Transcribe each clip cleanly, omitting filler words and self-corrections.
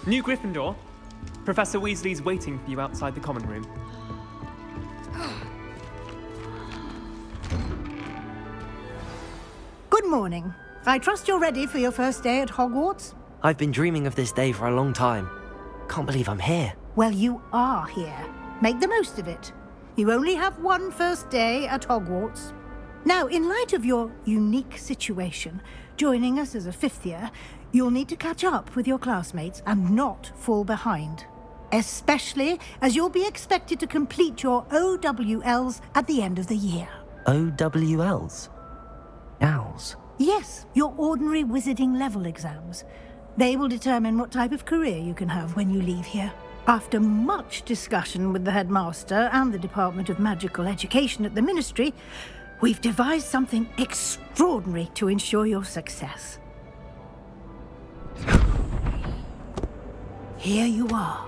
New Gryffindor. Professor Weasley's waiting for you outside the common room. Good morning. I trust you're ready for your first day at Hogwarts? I've been dreaming of this day for a long time. Can't believe I'm here. Well, you are here. Make the most of it. You only have one first day at Hogwarts. Now, in light of your unique situation, joining us as a fifth year, you'll need to catch up with your classmates and not fall behind. Especially as you'll be expected to complete your OWLs at the end of the year. OWLs? Owls? Yes, your ordinary wizarding level exams. They will determine what type of career you can have when you leave here. After much discussion with the headmaster and the Department of Magical Education at the Ministry, we've devised something extraordinary to ensure your success. Here you are.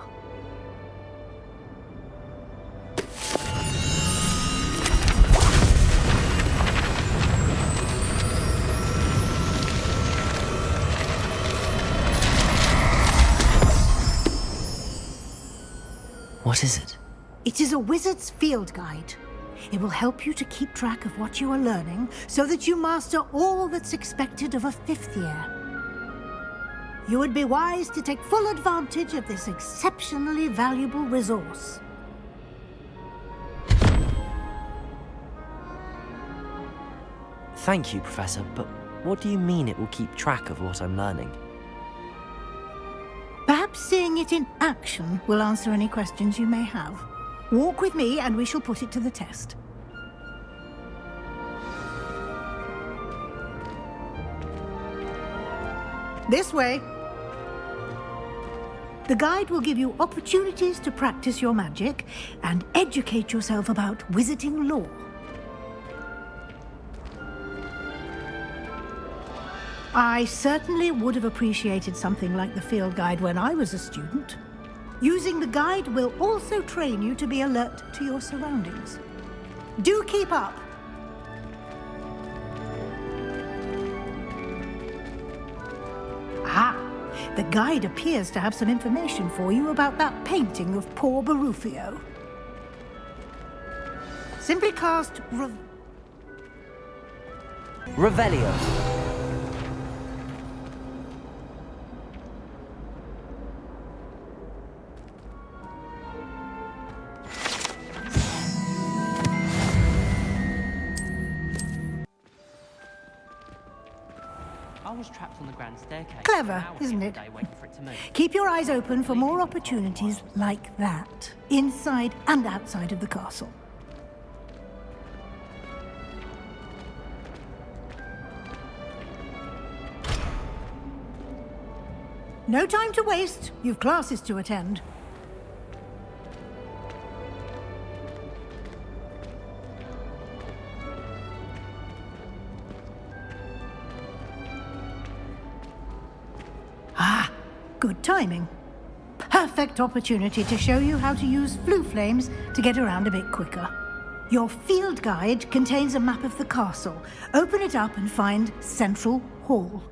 What is it? It is a wizard's field guide. It will help you to keep track of what you are learning so that you master all that's expected of a fifth year. You would be wise to take full advantage of this exceptionally valuable resource. Thank you, Professor, but what do you mean it will keep track of what I'm learning? Perhaps seeing it in action will answer any questions you may have. Walk with me and we shall put it to the test. This way. The guide will give you opportunities to practice your magic and educate yourself about wizarding lore. I certainly would have appreciated something like the field guide when I was a student. Using the guide will also train you to be alert to your surroundings. Do keep up. Ah, the guide appears to have some information for you about that painting of poor Barufio. Simply cast Revelio. I was trapped on the grand staircase. Clever, isn't it? Keep your eyes open for more opportunities like that, inside and outside of the castle. No time to waste. You've classes to attend. Good timing. Perfect opportunity to show you how to use flue flames to get around a bit quicker. Your field guide contains a map of the castle. Open it up and find Central Hall.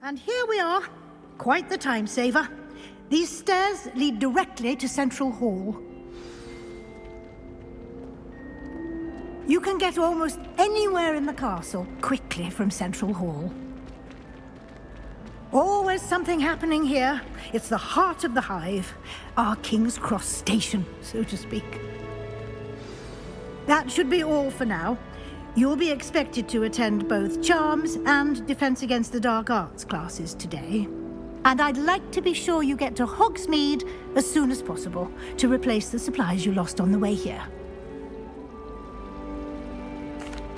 And here we are. Quite the time saver. These stairs lead directly to Central Hall. You can get almost anywhere in the castle quickly from Central Hall. Always something happening here. It's the heart of the Hive, our King's Cross station, so to speak. That should be all for now. You'll be expected to attend both Charms and Defense Against the Dark Arts classes today. And I'd like to be sure you get to Hogsmeade as soon as possible to replace the supplies you lost on the way here.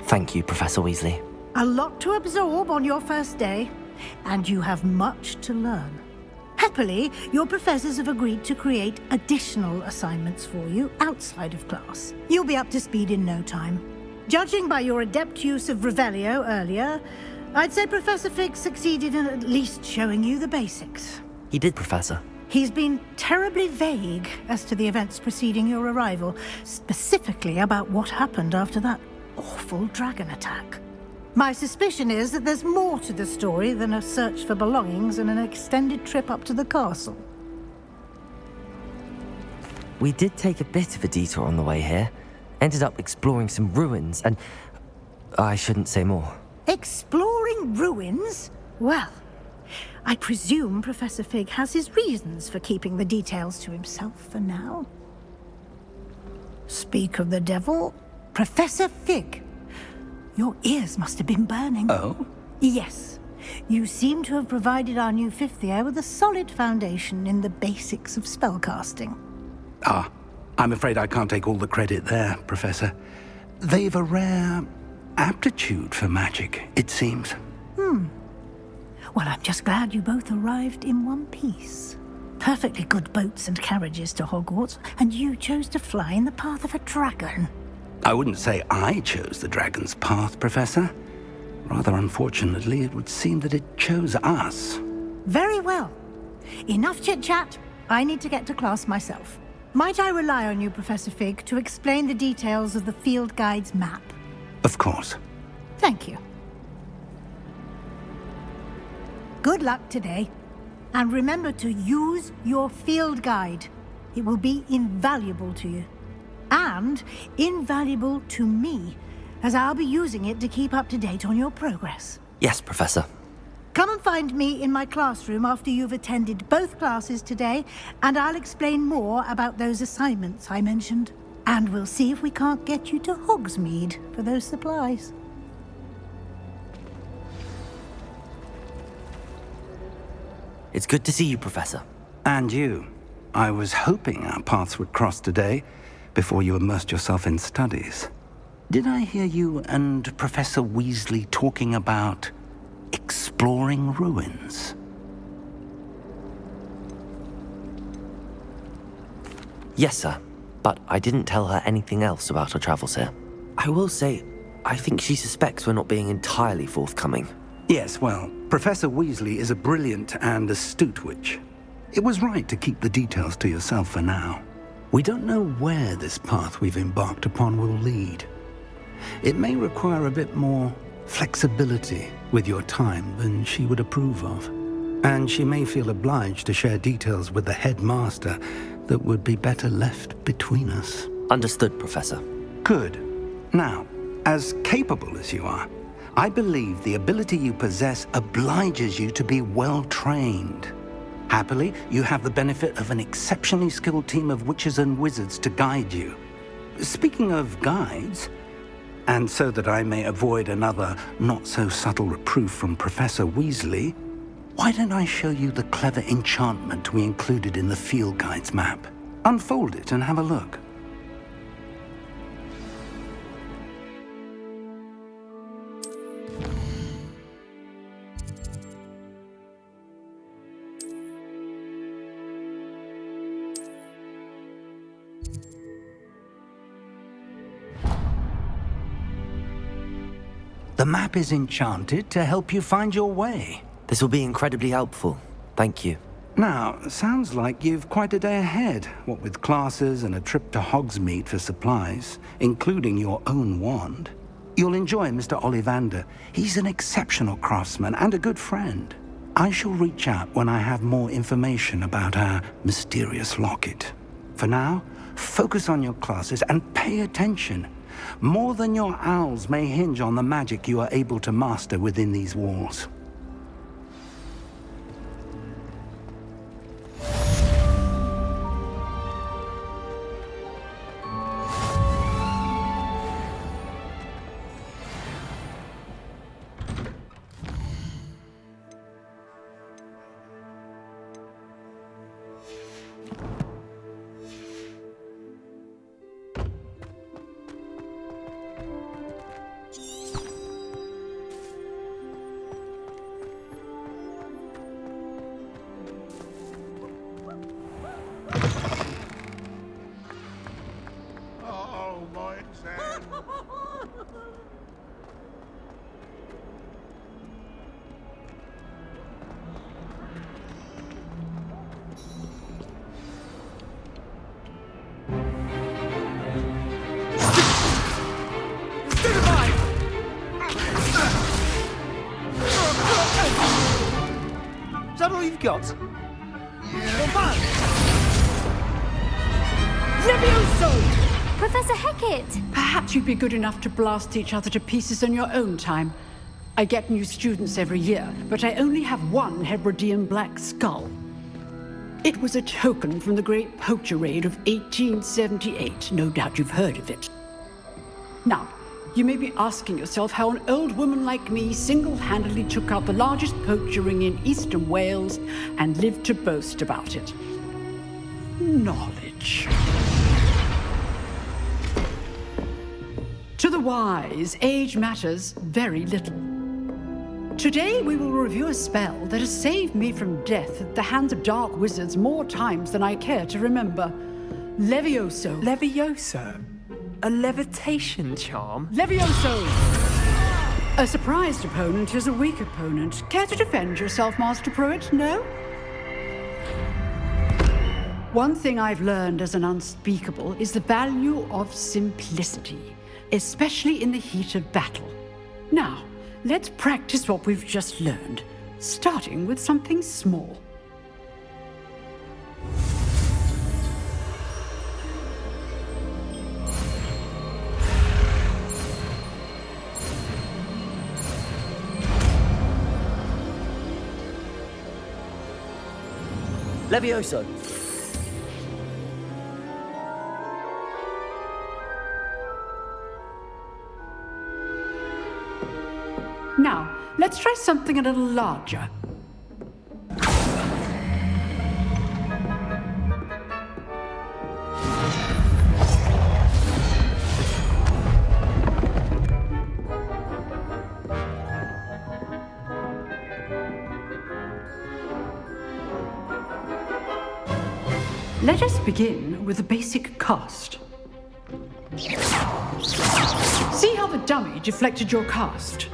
Thank you, Professor Weasley. A lot to absorb on your first day, and you have much to learn. Heck, Happily, your professors have agreed to create additional assignments for you outside of class. You'll be up to speed in no time. Judging by your adept use of Revelio earlier, I'd say Professor Fig succeeded in at least showing you the basics. He did, Professor. He's been terribly vague as to the events preceding your arrival, specifically about what happened after that awful dragon attack. My suspicion is that there's more to the story than a search for belongings and an extended trip up to the castle. We did take a bit of a detour on the way here. Ended up exploring some ruins and... I shouldn't say more. Exploring ruins? Well, I presume Professor Fig has his reasons for keeping the details to himself for now. Speak of the devil, Professor Fig. Your ears must have been burning. Oh? Yes. You seem to have provided our new fifth year with a solid foundation in the basics of spellcasting. Ah, I'm afraid I can't take all the credit there, Professor. They've a rare aptitude for magic, it seems. Well, I'm just glad you both arrived in one piece. Perfectly good boats and carriages to Hogwarts, and you chose to fly in the path of a dragon. I wouldn't say I chose the dragon's path, Professor. Rather unfortunately, it would seem that it chose us. Very well. Enough chit-chat. I need to get to class myself. Might I rely on you, Professor Fig, to explain the details of the field guide's map? Of course. Thank you. Good luck today. And remember to use your field guide. It will be invaluable to you. And invaluable to me, as I'll be using it to keep up to date on your progress. Yes, Professor. Come and find me in my classroom after you've attended both classes today, and I'll explain more about those assignments I mentioned. And we'll see if we can't get you to Hogsmeade for those supplies. It's good to see you, Professor. And you. I was hoping our paths would cross today, before you immersed yourself in studies. Did I hear you and Professor Weasley talking about exploring ruins? Yes, sir. But I didn't tell her anything else about our travels here. I will say, I think she suspects we're not being entirely forthcoming. Yes, well, Professor Weasley is a brilliant and astute witch. It was right to keep the details to yourself for now. We don't know where this path we've embarked upon will lead. It may require a bit more flexibility with your time than she would approve of. And she may feel obliged to share details with the headmaster that would be better left between us. Understood, Professor. Good. Now, as capable as you are, I believe the ability you possess obliges you to be well-trained. Happily, you have the benefit of an exceptionally skilled team of witches and wizards to guide you. Speaking of guides, and so that I may avoid another not-so-subtle reproof from Professor Weasley, why don't I show you the clever enchantment we included in the field guide's map? Unfold it and have a look. The map is enchanted to help you find your way. This will be incredibly helpful. Thank you. Now, sounds like you've quite a day ahead, what with classes and a trip to Hogsmeade for supplies, including your own wand. You'll enjoy Mr. Ollivander. He's an exceptional craftsman and a good friend. I shall reach out when I have more information about our mysterious locket. For now, focus on your classes and pay attention. More than your owls may hinge on the magic you are able to master within these walls. we've got? Levioso! Professor Hecat! Perhaps you'd be good enough to blast each other to pieces in your own time. I get new students every year, but I only have one Hebridean black skull. It was a token from the Great Poacher Raid of 1878. No doubt you've heard of it. Now, you may be asking yourself how an old woman like me single-handedly took out the largest poacher ring in eastern Wales and lived to boast about it. Knowledge. To the wise, age matters very little. Today we will review a spell that has saved me from death at the hands of dark wizards more times than I care to remember. Levioso. Levioso? A levitation charm? Levioso! A surprised opponent is a weak opponent. Care to defend yourself, Master Pruitt? No? One thing I've learned as an unspeakable is the value of simplicity, especially in the heat of battle. Now, let's practice what we've just learned, starting with something small. Levioso! Now, let's try something a little larger. Let us begin with the basic cast. See how the dummy deflected your cast?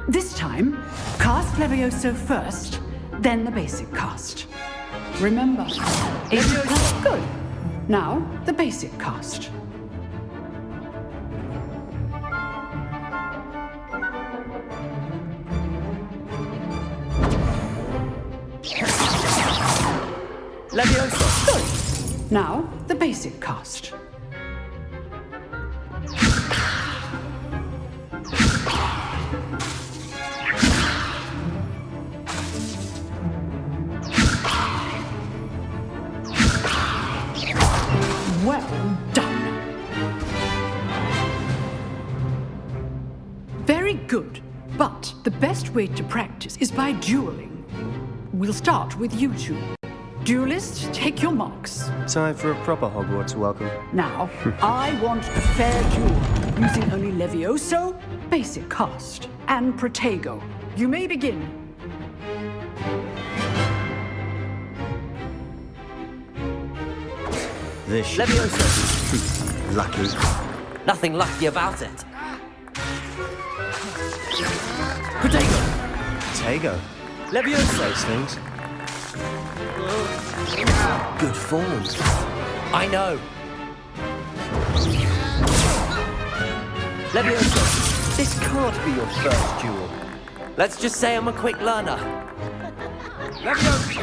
This time, cast Levioso first, then the basic cast. Remember, it's good. Now, the basic cast. Levioso! Good. Now, the basic cast. Well done. Very good. But the best way to practice is by dueling. We'll start with you two. Duelists, take your marks. Time for a proper Hogwarts welcome. Now, I want a fair duel, using only Levioso, basic cast, and Protego. You may begin. This Levioso! lucky. Nothing lucky about it. Protego! Tego. Levioso! Those things. Good form. I know. Levioso! This can't be your first duel. Let's just say I'm a quick learner. Levioso!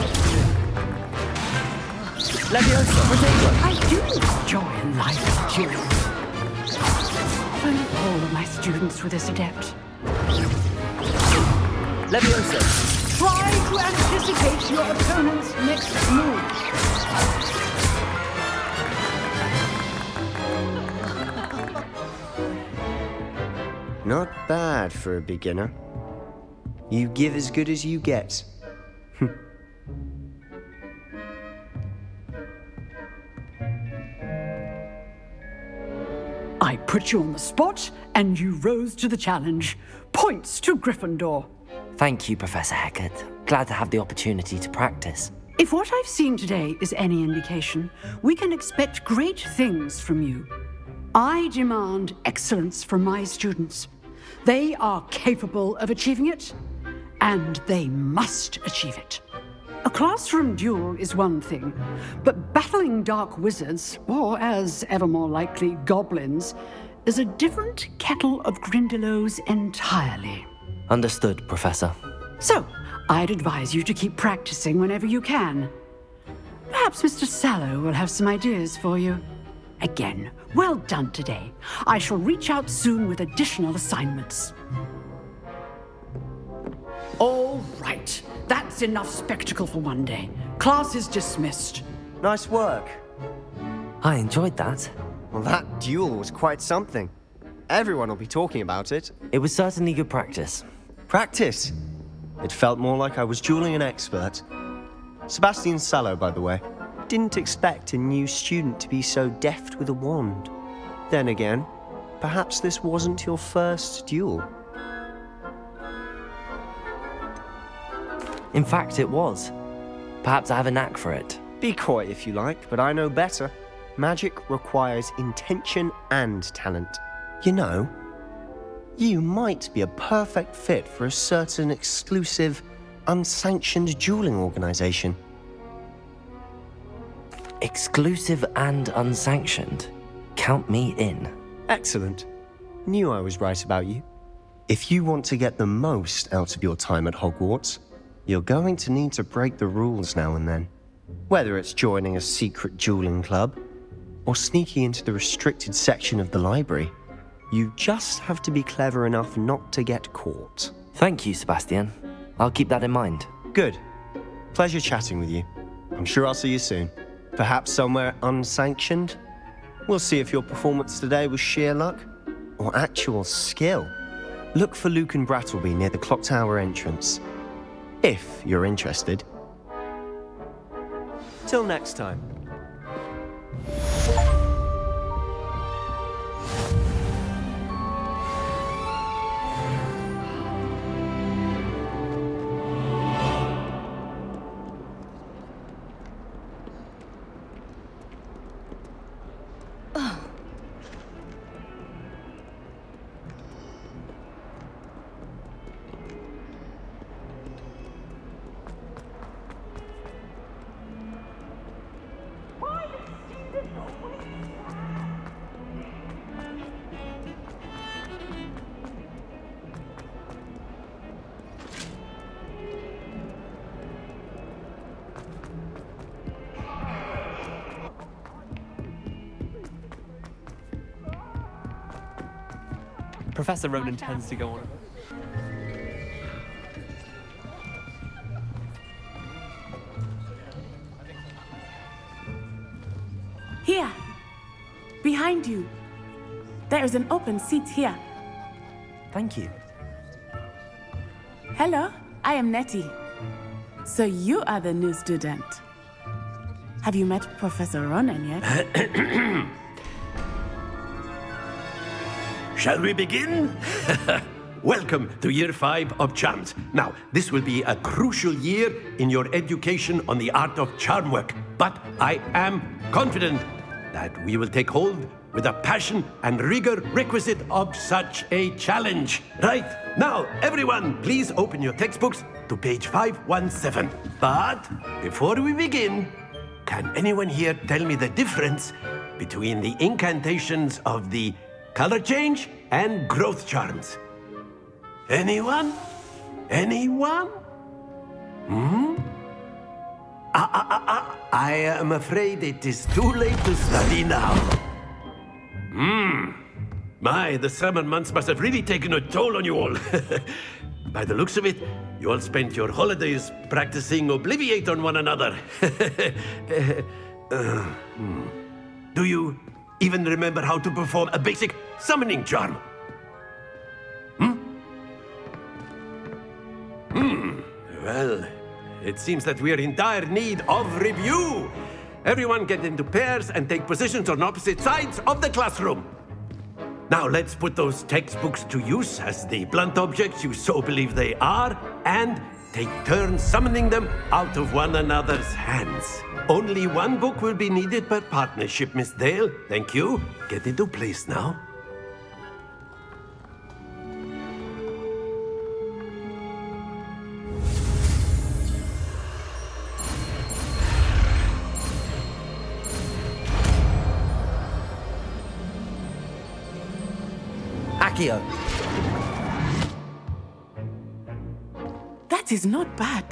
Levioso! Protego! I do enjoy a lively duel. If only all of my students were this adept. Levioso! Try to anticipate your opponent's next move. Not bad for a beginner. You give as good as you get. I put you on the spot, and you rose to the challenge. Points to Gryffindor. Thank you, Professor Hecat. Glad to have the opportunity to practice. If what I've seen today is any indication, we can expect great things from you. I demand excellence from my students. They are capable of achieving it, and they must achieve it. A classroom duel is one thing, but battling dark wizards, or as ever more likely, goblins, is a different kettle of Grindylows entirely. Understood, Professor. So, I'd advise you to keep practicing whenever you can. Perhaps Mr. Sallow will have some ideas for you. Again, well done today. I shall reach out soon with additional assignments. All right, that's enough spectacle for one day. Class is dismissed. Nice work. I enjoyed that. Well, that duel was quite something. Everyone will be talking about it. It was certainly good practice. Practice? It felt more like I was dueling an expert. Sebastian Sallow, by the way. Didn't expect a new student to be so deft with a wand. Then again, perhaps this wasn't your first duel. In fact, it was. Perhaps I have a knack for it. Be coy if you like, but I know better. Magic requires intention and talent. You know, you might be a perfect fit for a certain exclusive, unsanctioned dueling organization. Exclusive and unsanctioned. Count me in. Excellent. Knew I was right about you. If you want to get the most out of your time at Hogwarts, you're going to need to break the rules now and then. Whether it's joining a secret dueling club, or sneaking into the restricted section of the library, you just have to be clever enough not to get caught. Thank you, Sebastian. I'll keep that in mind. Good. Pleasure chatting with you. I'm sure I'll see you soon. Perhaps somewhere unsanctioned? We'll see if your performance today was sheer luck or actual skill. Look for Luke and Brattleby near the clock tower entrance, if you're interested. Till next time. Professor Ronen tends to go on. Here, behind you. There is an open seat here. Thank you. Hello, I am Nettie. So you are the new student. Have you met Professor Ronen yet? Shall we begin? Welcome to Year 5 of Charms. Now, this will be a crucial year in your education on the art of charm work, but I am confident that we will take hold with the passion and rigor requisite of such a challenge. Right, now, everyone, please open your textbooks to page 517. But before we begin, can anyone here tell me the difference between the incantations of the color change and growth charms? Anyone? Anyone? I am afraid it is too late to study now. My, the summer months must have really taken a toll on you all. By the looks of it, you all spent your holidays practicing Obliviate on one another. Do you even remember how to perform a basic summoning charm? Well, it seems that we are in dire need of review. Everyone get into pairs and take positions on opposite sides of the classroom. Now let's put those textbooks to use as the blunt objects you so believe they are, and take turns summoning them out of one another's hands. Only one book will be needed per partnership, Miss Dale. Thank you. Get into place now. Accio. That is not bad.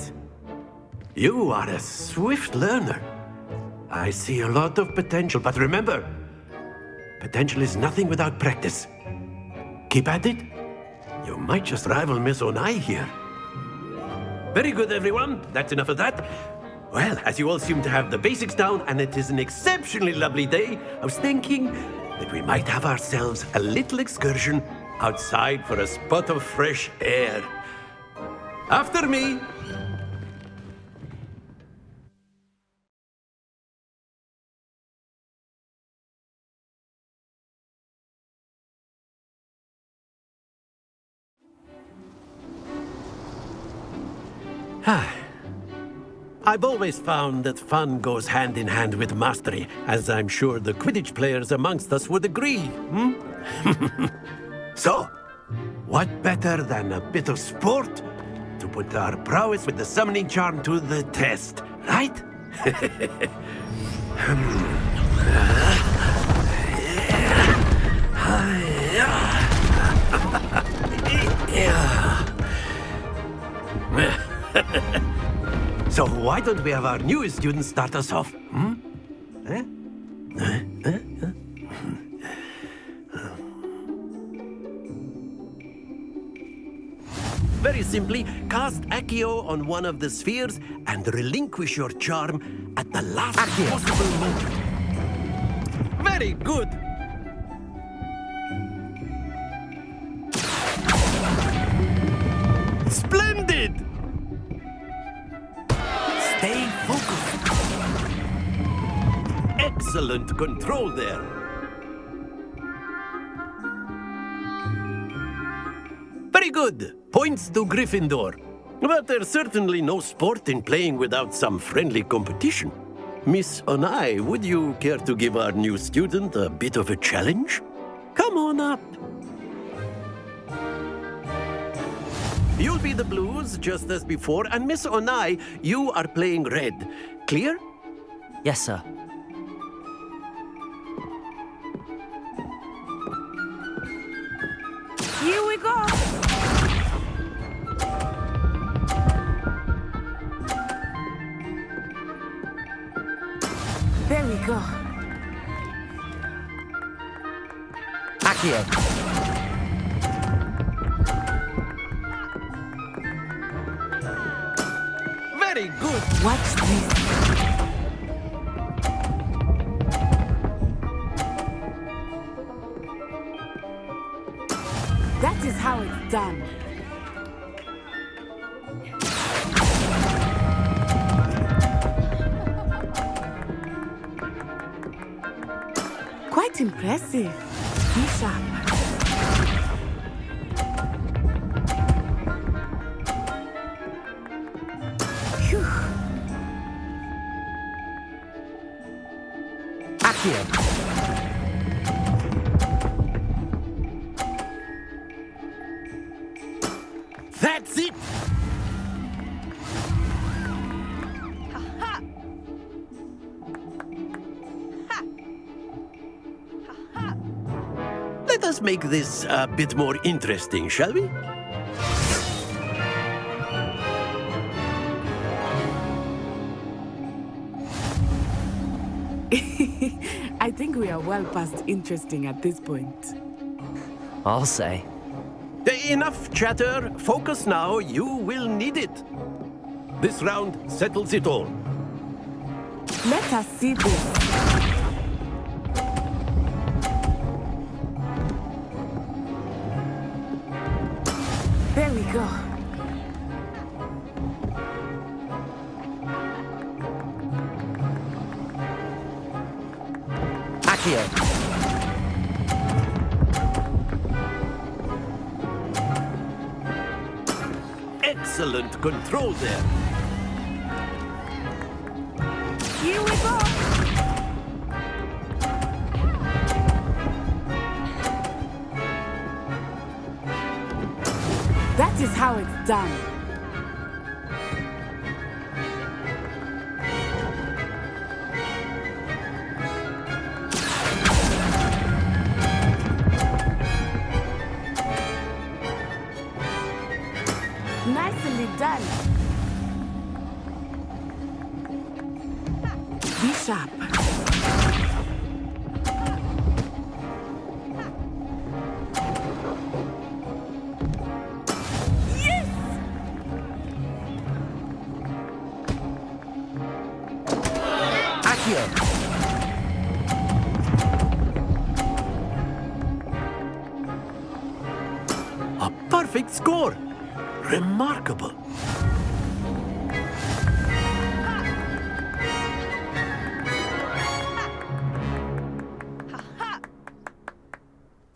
You are a swift learner. I see a lot of potential, but remember, potential is nothing without practice. Keep at it. You might just rival Miss Onai here. Very good, everyone. That's enough of that. Well, as you all seem to have the basics down, and it is an exceptionally lovely day, I was thinking that we might have ourselves a little excursion outside for a spot of fresh air. After me. I've always found that fun goes hand in hand with mastery, as I'm sure the Quidditch players amongst us would agree. So, what better than a bit of sport to put our prowess with the summoning charm to the test, right? So why don't we have our newest student start us off? Very simply, cast Accio on one of the spheres and relinquish your charm at the last possible moment. Very good! Splendid! Stay focused. Excellent control there. Very good. Points to Gryffindor. But there's certainly no sport in playing without some friendly competition. Miss Onai, would you care to give our new student a bit of a challenge? Come on up. You'll be the blues, just as before, and Miss Onai, you are playing red. Clear? Yes, sir. Here we go. There we go. Accio. Very good. Watch this. That is how it's done. Quite impressive. Be sharp. Phew. Accio. That's it! Let us make this a bit more interesting, shall we? I think we are well past interesting at this point. I'll say. Enough chatter. Focus now. You will need it. This round settles it all. Let us see this. There we go. Accio. Excellent control there. Here we go. That is how it's done. Nicely done. Be sharp. A perfect score! Remarkable.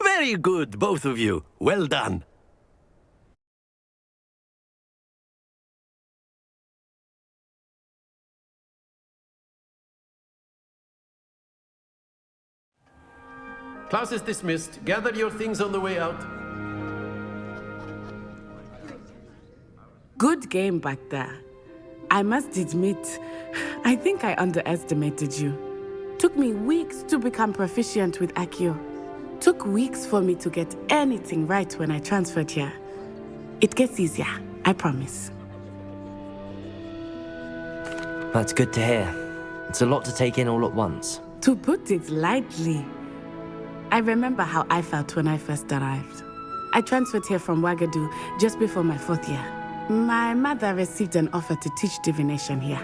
Very good, both of you. Well done. Class is dismissed. Gather your things on the way out. Good game back there. I must admit, I think I underestimated you. Took me weeks to become proficient with Accio. Took weeks for me to get anything right when I transferred here. It gets easier, I promise. That's good to hear. It's a lot to take in all at once. To put it lightly, I remember how I felt when I first arrived. I transferred here from Wagadu just before my 4th year. My mother received an offer to teach divination here.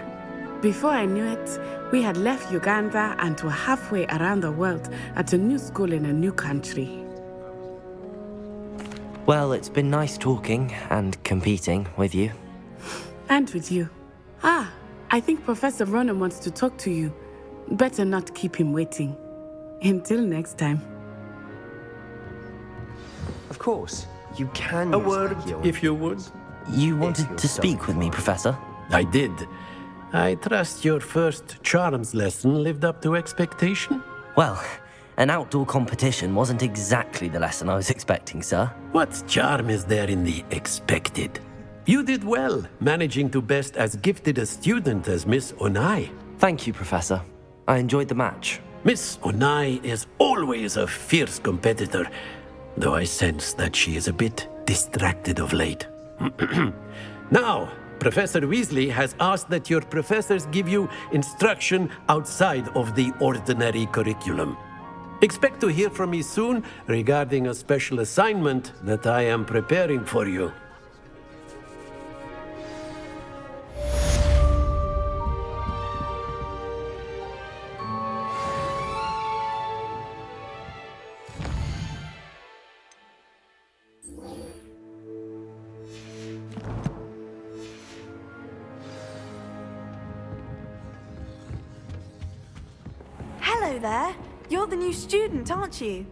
Before I knew it, we had left Uganda and were halfway around the world at a new school in a new country. Well, it's been nice talking and competing with you. And with you. I think Professor Ronen wants to talk to you. Better not keep him waiting. Until next time. Of course, you can A use word, Accio. if you would. You wanted to speak with me, Professor? I did. I trust your first charms lesson lived up to expectation? Well, an outdoor competition wasn't exactly the lesson I was expecting, sir. What charm is there in the expected? You did well, managing to best as gifted a student as Miss Onai. Thank you, Professor. I enjoyed the match. Miss Onai is always a fierce competitor, though I sense that she is a bit distracted of late. Now, Professor Weasley has asked that your professors give you instruction outside of the ordinary curriculum. Expect to hear from me soon regarding a special assignment that I am preparing for you. Hello there. You're the new student, aren't you?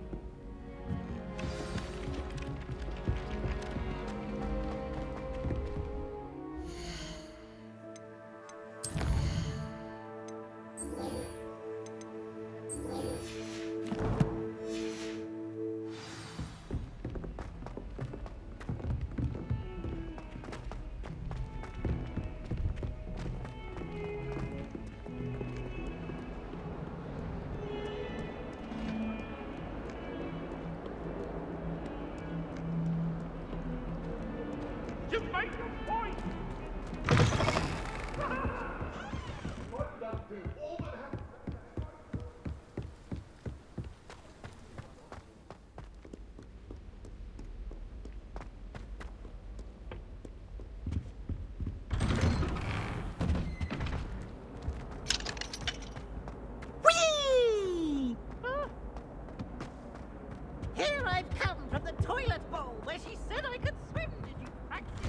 Here I've come from the toilet bowl where she said I could swim. Did you practice?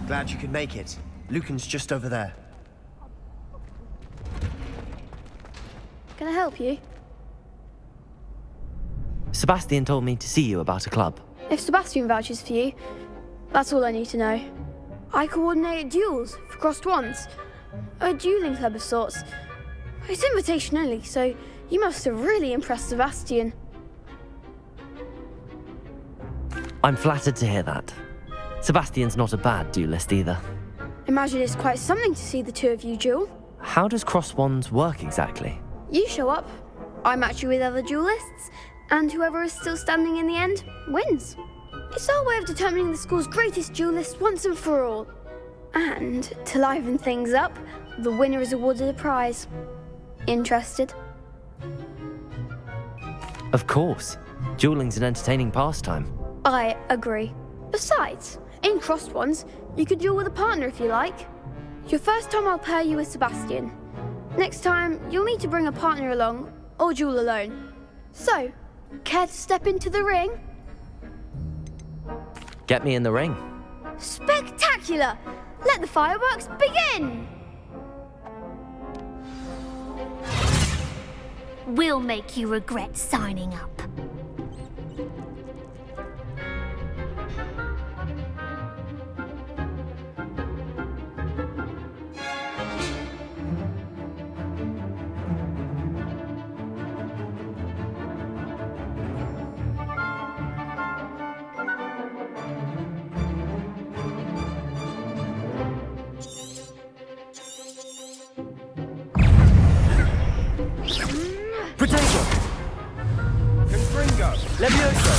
Glad you could make it. Lucan's just over there. Can I help you? Sebastian told me to see you about a club. If Sebastian vouches for you, that's all I need to know. I coordinate duels for crossed wands. A dueling club of sorts. It's invitation only, so you must have really impressed Sebastian. I'm flattered to hear that. Sebastian's not a bad duelist either. Imagine it's quite something to see the two of you duel. How does cross wands work exactly? You show up, I match you with other duelists, and whoever is still standing in the end wins. It's our way of determining the school's greatest duelist once and for all. And to liven things up, the winner is awarded a prize. Interested? Of course. Dueling's an entertaining pastime. I agree. Besides, in crossed ones, you could duel with a partner if you like. Your first time I'll pair you with Sebastian. Next time, you'll need to bring a partner along, or duel alone. So, care to step into the ring? Get me in the ring. Spectacular! Let the fireworks begin! We'll make you regret signing up. Protego! Confringo! Levioso!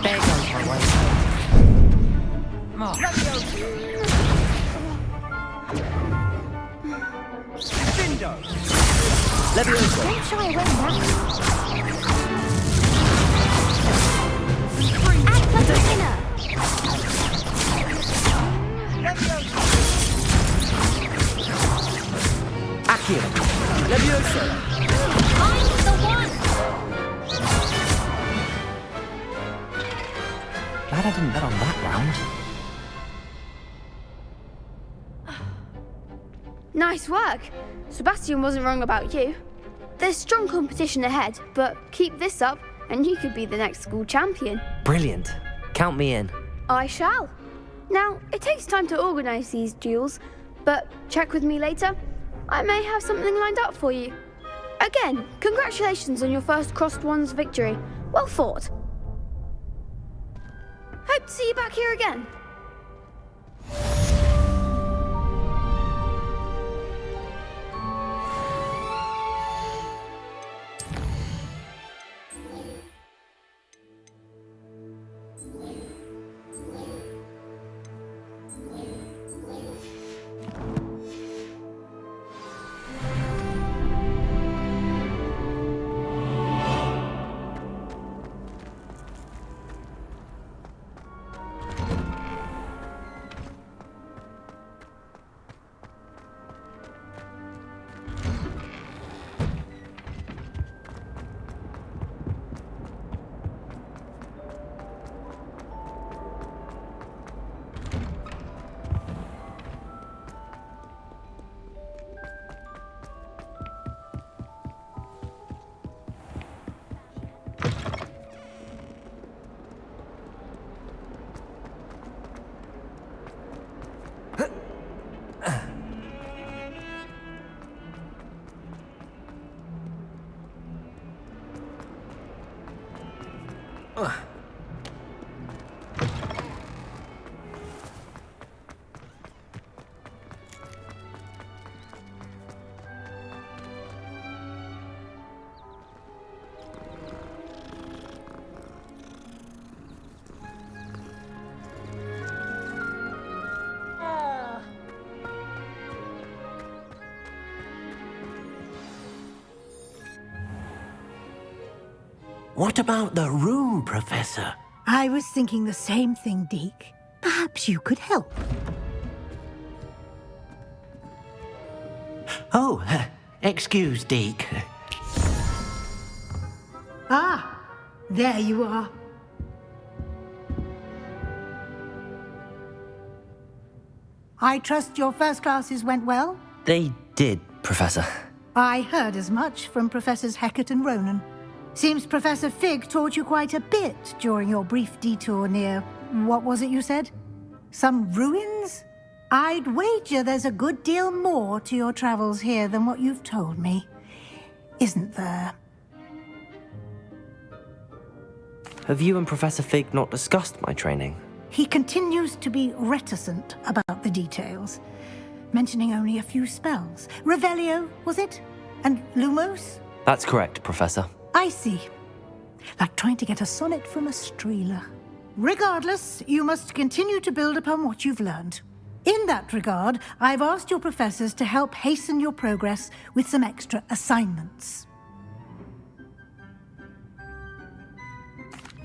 There goes my way. Findo! Levioso! Don't shy away now. Aquafina! Accio! Levioso! I'm the one! Glad I didn't bet on that round. Nice work. Sebastian wasn't wrong about you. There's strong competition ahead, but keep this up and you could be the next school champion. Brilliant. Count me in. I shall. Now, it takes time to organise these duels, but check with me later. I may have something lined up for you. Again, congratulations on your first Crossed Ones victory. Well fought. Hope to see you back here again. What about the room, Professor? I was thinking the same thing, Deke. Perhaps you could help. Oh, excuse, Deke. Ah, there you are. I trust your first classes went well? They did, Professor. I heard as much from Professors Hecat and Ronen. Seems Professor Fig taught you quite a bit during your brief detour near... what was it you said? Some ruins? I'd wager there's a good deal more to your travels here than what you've told me. Isn't there? Have you and Professor Fig not discussed my training? He continues to be reticent about the details, mentioning only a few spells. Revelio, was it? And Lumos? That's correct, Professor. I see. Like trying to get a sonnet from a streeler. Regardless, you must continue to build upon what you've learned. In that regard, I've asked your professors to help hasten your progress with some extra assignments.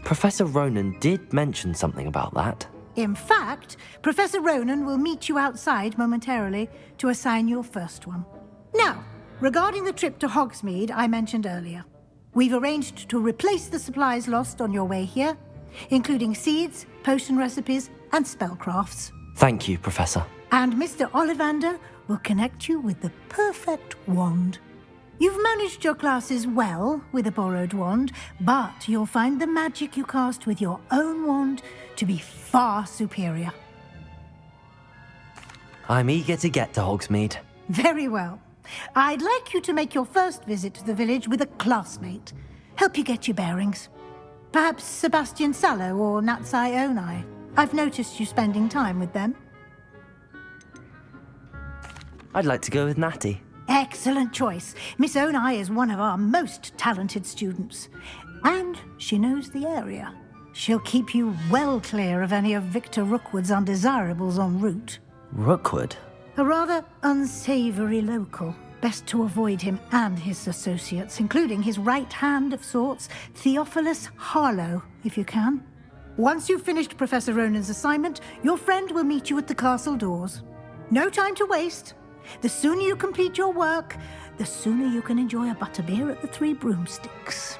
Professor Ronen did mention something about that. In fact, Professor Ronen will meet you outside momentarily to assign your first one. Now, regarding the trip to Hogsmeade I mentioned earlier, we've arranged to replace the supplies lost on your way here, including seeds, potion recipes, and spellcrafts. Thank you, Professor. And Mr. Ollivander will connect you with the perfect wand. You've managed your classes well with a borrowed wand, but you'll find the magic you cast with your own wand to be far superior. I'm eager to get to Hogsmeade. Very well. I'd like you to make your first visit to the village with a classmate. Help you get your bearings. Perhaps Sebastian Sallow or Natsai Onai. I've noticed you spending time with them. I'd like to go with Natty. Excellent choice. Miss Onai is one of our most talented students. And she knows the area. She'll keep you well clear of any of Victor Rookwood's undesirables en route. Rookwood? A rather unsavory local. Best to avoid him and his associates, including his right hand of sorts, Theophilus Harlow, if you can. Once you've finished Professor Ronen's assignment, your friend will meet you at the castle doors. No time to waste. The sooner you complete your work, the sooner you can enjoy a butterbeer at the Three Broomsticks.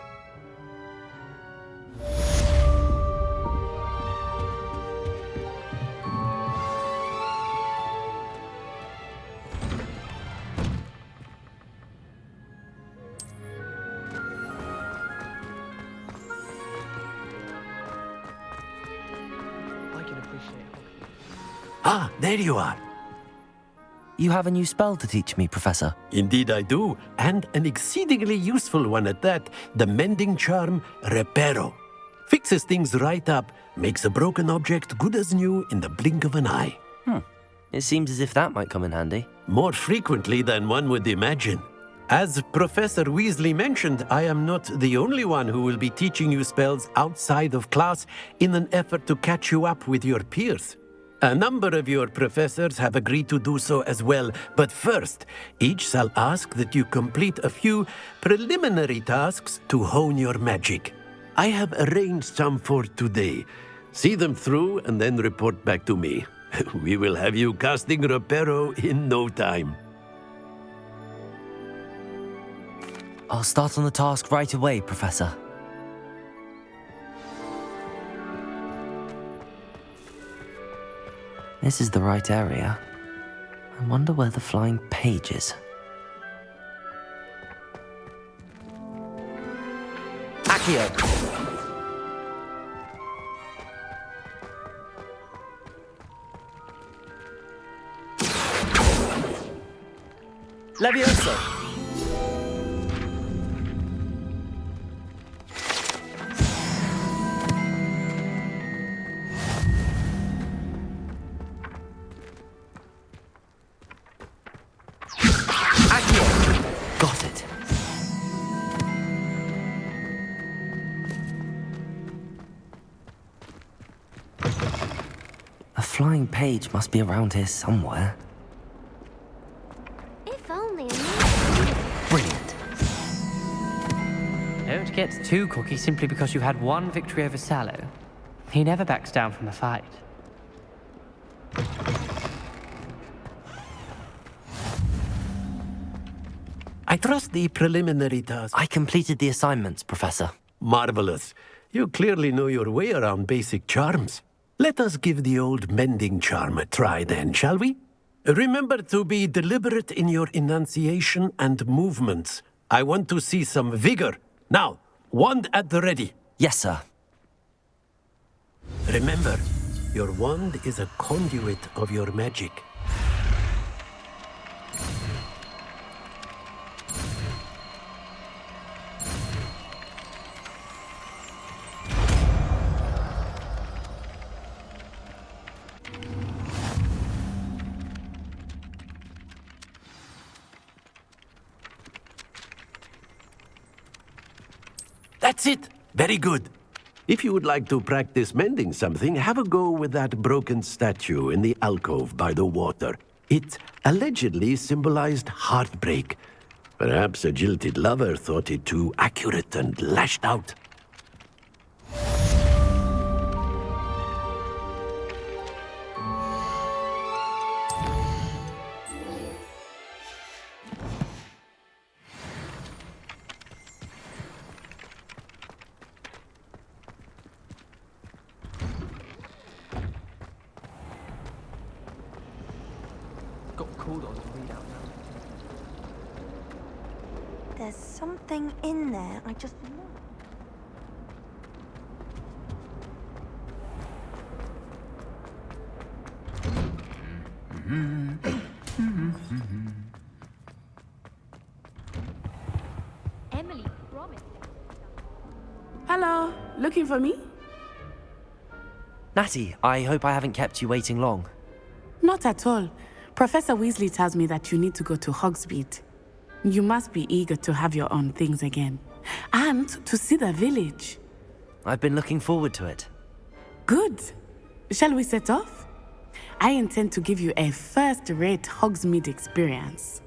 Ah, there you are. You have a new spell to teach me, Professor. Indeed I do, and an exceedingly useful one at that, the mending charm Reparo. Fixes things right up, makes a broken object good as new in the blink of an eye. It seems as if that might come in handy. More frequently than one would imagine. As Professor Weasley mentioned, I am not the only one who will be teaching you spells outside of class in an effort to catch you up with your peers. A number of your professors have agreed to do so as well, but first, each shall ask that you complete a few preliminary tasks to hone your magic. I have arranged some for today. See them through and then report back to me. We will have you casting Reparo in no time. I'll start on the task right away, Professor. This is the right area. I wonder where the flying page is. Accio! Levioso! Got it. A flying page must be around here somewhere. If only. Brilliant. Don't get too cocky simply because you had one victory over Sallow. He never backs down from a fight. I trust the preliminary task. I completed the assignments, Professor. Marvelous. You clearly know your way around basic charms. Let us give the old mending charm a try then, shall we? Remember to be deliberate in your enunciation and movements. I want to see some vigor. Now, wand at the ready. Yes, sir. Remember, your wand is a conduit of your magic. That's it. Very good. If you would like to practice mending something, have a go with that broken statue in the alcove by the water. It allegedly symbolized heartbreak. Perhaps a jilted lover thought it too accurate and lashed out. Got called on to read out loud. There's something in there, I just know. Emily promised. Hello, looking for me? Natty, I hope I haven't kept you waiting long. Not at all. Professor Weasley tells me that you need to go to Hogsmeade. You must be eager to have your own things again. And to see the village. I've been looking forward to it. Good. Shall we set off? I intend to give you a first-rate Hogsmeade experience.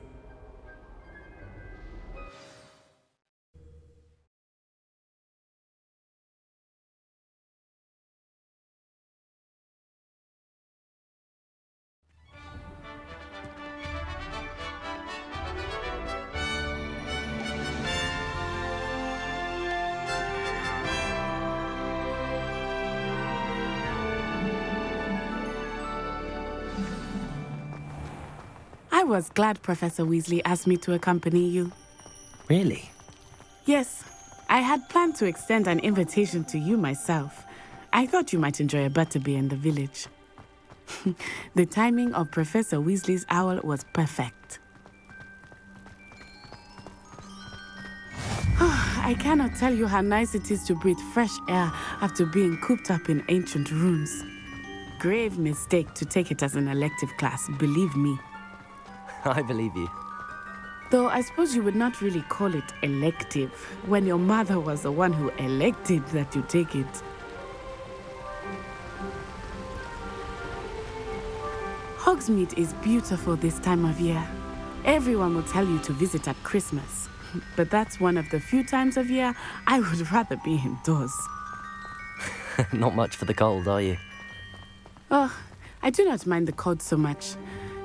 I was glad Professor Weasley asked me to accompany you. Really? Yes, I had planned to extend an invitation to you myself. I thought you might enjoy a butterbeer in the village. The timing of Professor Weasley's owl was perfect. I cannot tell you how nice it is to breathe fresh air after being cooped up in ancient rooms. Grave mistake to take it as an elective class, believe me. I believe you. Though I suppose you would not really call it elective when your mother was the one who elected that you take it. Hogsmeade is beautiful this time of year. Everyone will tell you to visit at Christmas, but that's one of the few times of year I would rather be indoors. Not much for the cold, are you? Oh, I do not mind the cold so much,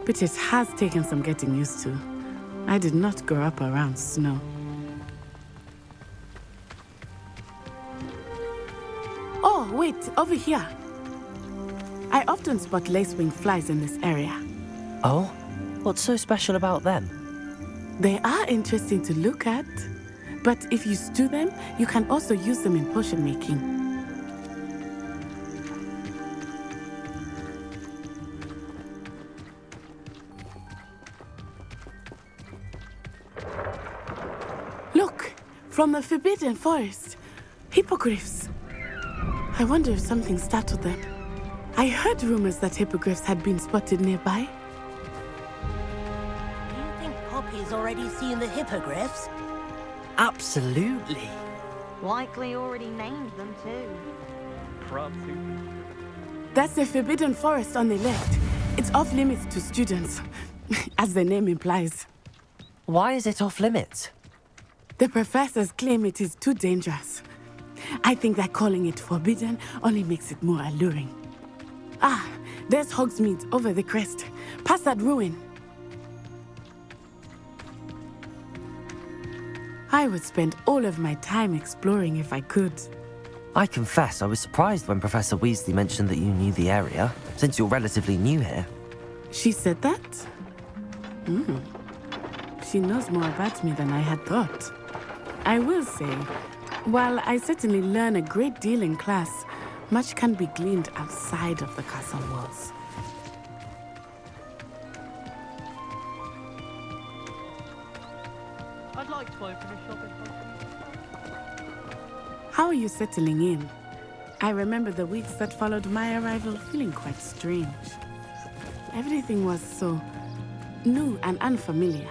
but it has taken some getting used to. I did not grow up around snow. Oh, wait, over here. I often spot lacewing flies in this area. Oh? What's so special about them? They are interesting to look at, but if you stew them, you can also use them in potion making. Look, from the Forbidden Forest, hippogriffs. I wonder if something startled them. I heard rumors that hippogriffs had been spotted nearby. Do you think Poppy's already seen the hippogriffs? Absolutely. Likely already named them too. That's the Forbidden Forest on the left. It's off limits to students, as the name implies. Why is it off limits? The professors claim it is too dangerous. I think that calling it forbidden only makes it more alluring. Ah, there's Hogsmeade over the crest. Past that ruin. I would spend all of my time exploring if I could. I confess I was surprised when Professor Weasley mentioned that you knew the area, since you're relatively new here. She said that? She knows more about me than I had thought. I will say, while I certainly learn a great deal in class, much can be gleaned outside of the castle walls. I'd like to open a shop in How are you settling in? I remember the weeks that followed my arrival feeling quite strange. Everything was so new and unfamiliar.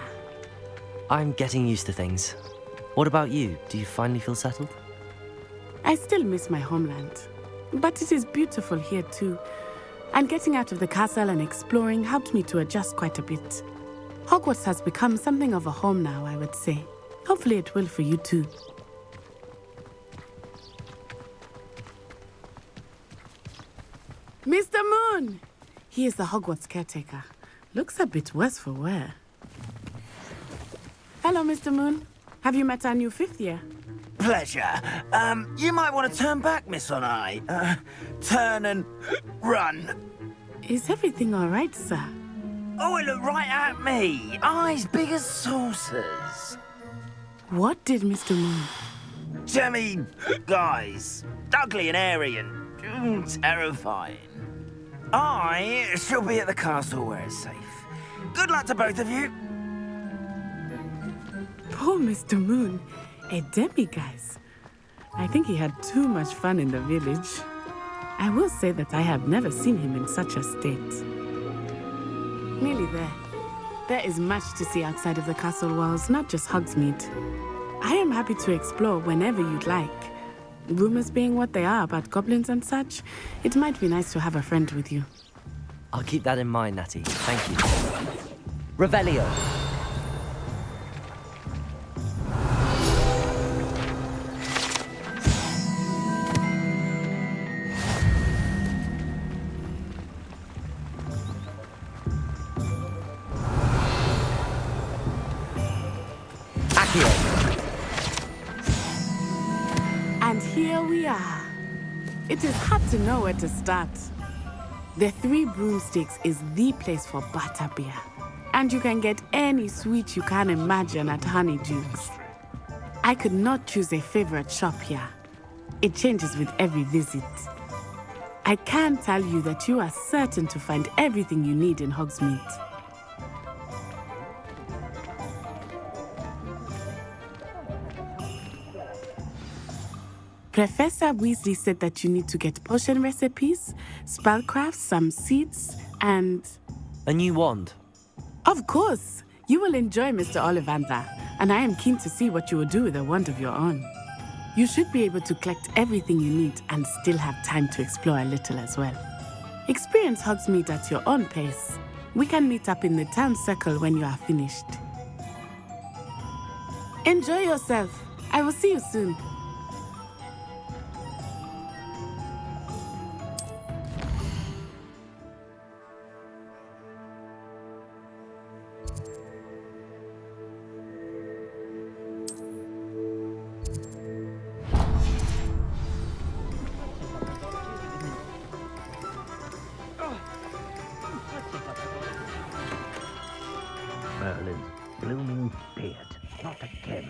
I'm getting used to things. What about you? Do you finally feel settled? I still miss my homeland. But it is beautiful here too. And getting out of the castle and exploring helped me to adjust quite a bit. Hogwarts has become something of a home now, I would say. Hopefully it will for you too. Mr. Moon! He is the Hogwarts caretaker. Looks a bit worse for wear. Hello, Mr. Moon. Have you met our new 5th year? Pleasure. You might want to turn back, Miss Onai. Turn and run. Is everything all right, sir? Oh, it looked right at me. Eyes big as saucers. What did Mr. Moon? Jemmy, guys. Ugly and airy and terrifying. I shall be at the castle where it's safe. Good luck to both of you. Poor Mr. Moon. A demiguise. I think he had too much fun in the village. I will say that I have never seen him in such a state. Nearly there. There is much to see outside of the castle walls, not just Hogsmeade. I am happy to explore whenever you'd like. Rumors being what they are about goblins and such, it might be nice to have a friend with you. I'll keep that in mind, Natty. Thank you. Revelio. And here we are. It is hard to know where to start. The 3 Broomsticks is the place for butterbeer. And you can get any sweet you can imagine at Honeydukes. I could not choose a favorite shop here. It changes with every visit. I can tell you that you are certain to find everything you need in Hogsmeade. Professor Weasley said that you need to get potion recipes, spellcraft, some seeds, and... a new wand. Of course! You will enjoy Mr. Ollivander, and I am keen to see what you will do with a wand of your own. You should be able to collect everything you need and still have time to explore a little as well. Experience Hogsmeade at your own pace. We can meet up in the town circle when you are finished. Enjoy yourself. I will see you soon. Merlin's blooming beard. Not again.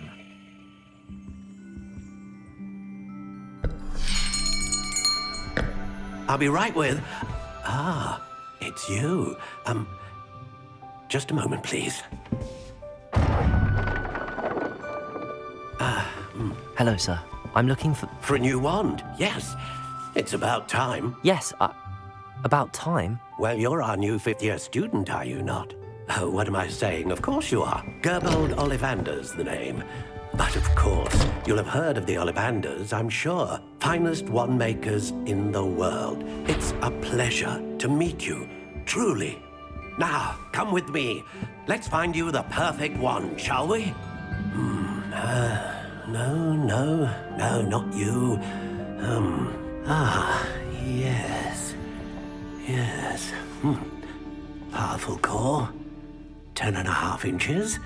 I'll be right with... Ah, it's you. Just a moment, please. Hello, sir. I'm looking for... For a new wand, yes. It's about time. Yes, about time? Well, you're our new 5th year student, are you not? Oh, what am I saying? Of course you are. Gerbold Ollivander's the name. But of course, you'll have heard of the Ollivanders, I'm sure. Finest wand makers in the world. It's a pleasure to meet you, truly. Now, come with me. Let's find you the perfect wand, shall we? No, not you. Yes. Powerful core. 10.5 inches.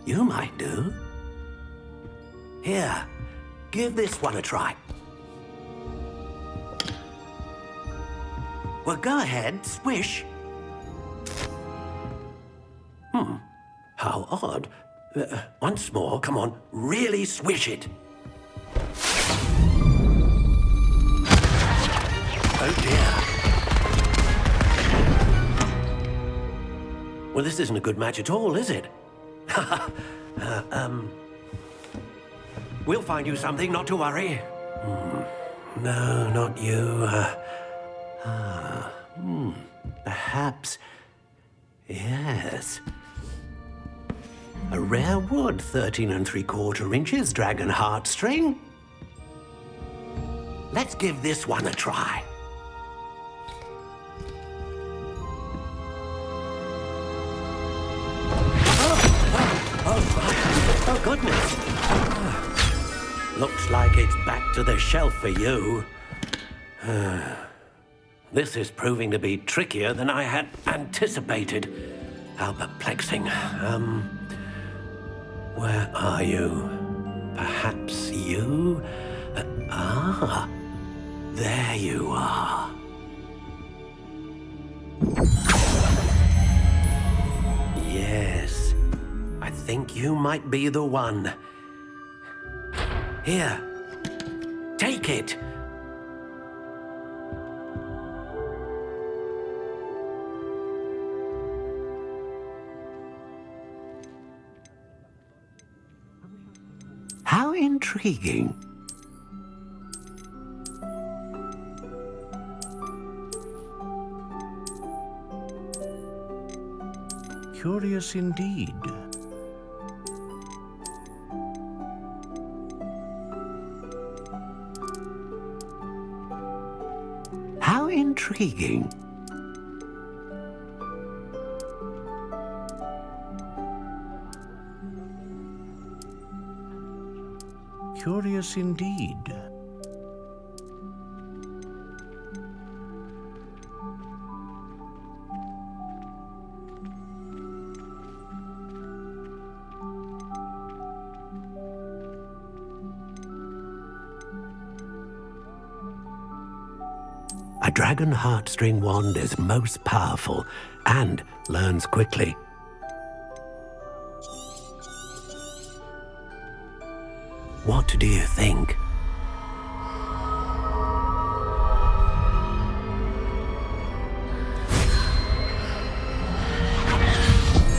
You might do. Here, give this one a try. Well, go ahead, swish. How odd. Once more, come on, really swish it. Oh dear. Well, this isn't a good match at all, is it? We'll find you something, not to worry. No, not you. Perhaps. Yes. A rare wood, 13 3/4 inches, dragon heartstring. let's give this one a try. Oh, goodness. Looks like it's back to the shelf for you. This is proving to be trickier than I had anticipated. How perplexing. Where are you? Perhaps you? There you are. Yes, I think you might be the one. Here, take it. How intriguing. Curious indeed. How intriguing. Curious indeed. A dragon heartstring wand is most powerful and learns quickly. What do you think?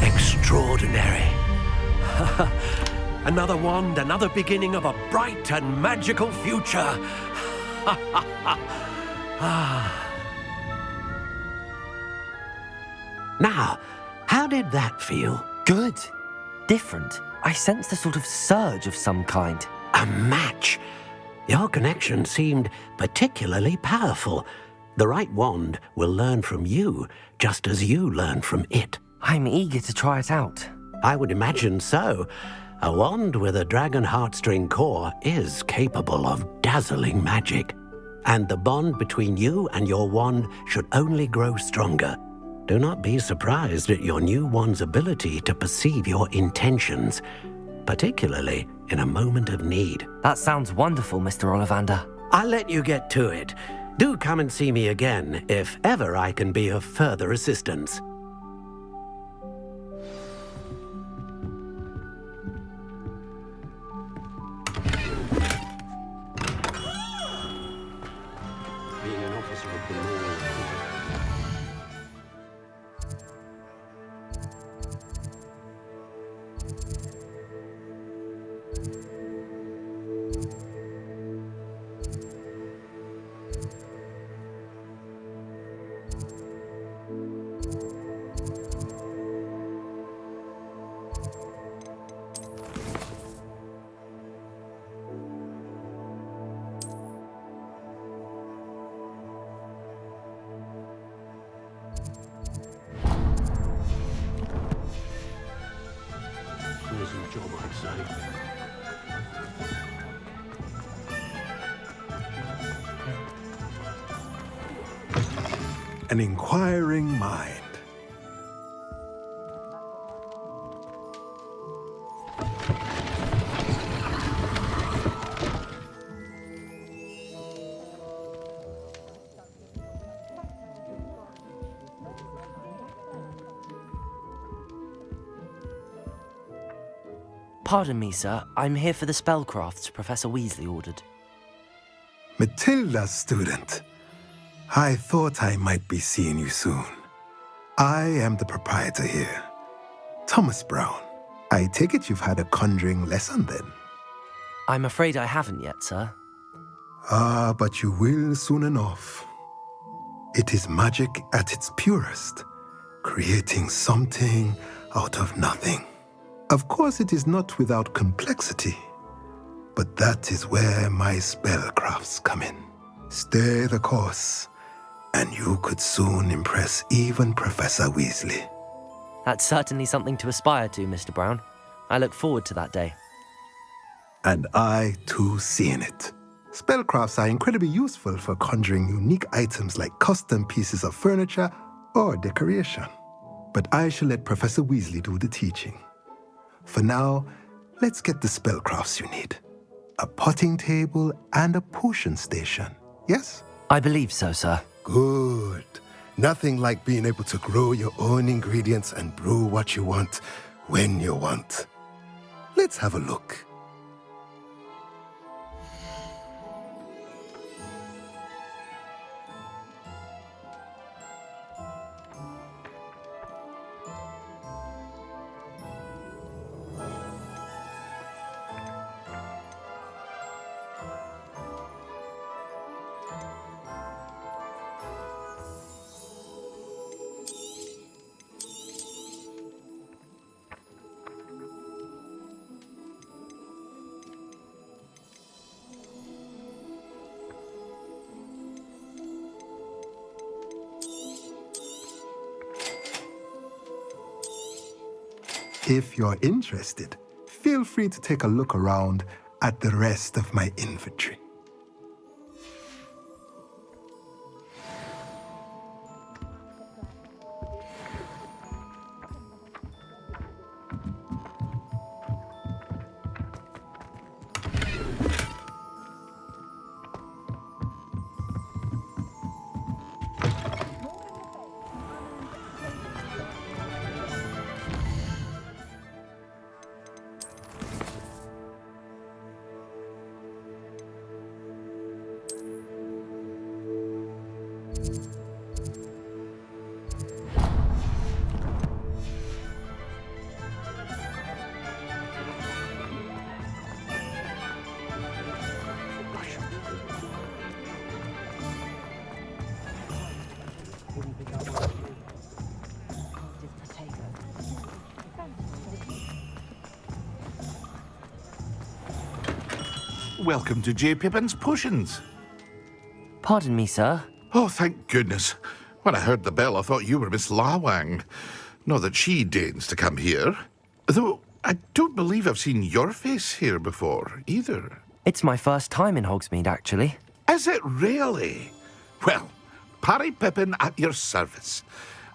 Extraordinary. Another wand, another beginning of a bright and magical future. Now, how did that feel? Good. Different. I sensed a sort of surge of some kind. A match. Your connection seemed particularly powerful. The right wand will learn from you, just as you learn from it. I'm eager to try it out. I would imagine so. A wand with a dragon heartstring core is capable of dazzling magic. And the bond between you and your wand should only grow stronger. Do not be surprised at your new wand's ability to perceive your intentions, particularly in a moment of need. That sounds wonderful, Mr. Ollivander. I'll let you get to it. Do come and see me again if ever I can be of further assistance. Being an officer of the law. Pleasant job, I'd say. An inquiring mind. Pardon me, sir. I'm here for the spellcrafts Professor Weasley ordered. Matilda's student. I thought I might be seeing you soon. I am the proprietor here, Thomas Brown. I take it you've had a conjuring lesson then? I'm afraid I haven't yet, sir. Ah, but you will soon enough. It is magic at its purest, creating something out of nothing. Of course, it is not without complexity, but that is where my spellcrafts come in. Stay the course, and you could soon impress even Professor Weasley. That's certainly something to aspire to, Mr. Brown. I look forward to that day. And I, too, see in it. Spellcrafts are incredibly useful for conjuring unique items like custom pieces of furniture or decoration. But I shall let Professor Weasley do the teaching. For now, let's get the spellcrafts you need. A potting table and a potion station, yes? I believe so, sir. Good. Nothing like being able to grow your own ingredients and brew what you want when you want. Let's have a look. If you're interested, feel free to take a look around at the rest of my inventory. Welcome to J. Pippin's Potions. Pardon me, sir. Oh, thank goodness. When I heard the bell, I thought you were Miss Lawang. Not that she deigns to come here. Though, I don't believe I've seen your face here before, either. It's my first time in Hogsmeade, actually. Is it really? Well, Parry Pippin at your service.